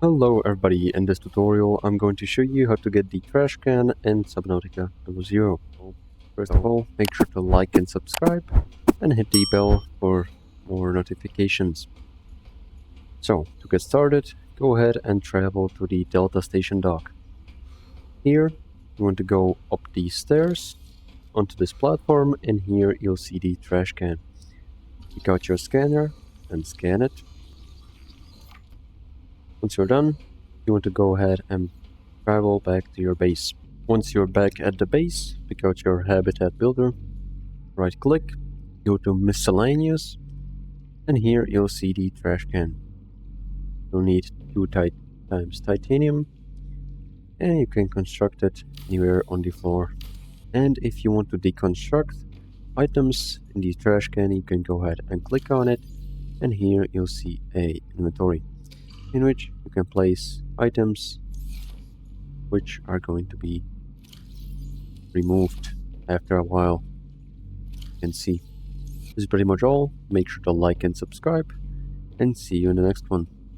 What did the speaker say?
Hello everybody, in this tutorial I'm going to show you how to get the trash can in Subnautica 0. First of all, make sure to like and subscribe and hit the bell for more notifications. So, to get started, go ahead and travel to the Delta Station dock. Here, you want to go up these stairs onto this platform, and here you'll see the trash can. Take out your scanner and scan it. Once you're done, you want to go ahead and travel back to your base. Once you're back at the base, pick out your habitat builder, right click, go to miscellaneous, and here you'll see the trash can. You'll need 2 times titanium, and you can construct it anywhere on the floor. And if you want to deconstruct items in the trash can, you can go ahead and click on it, and here you'll see a inventory in which you can place items which are going to be removed after a while. You can see this is pretty much all. Make sure to like and subscribe, and see you in the next one.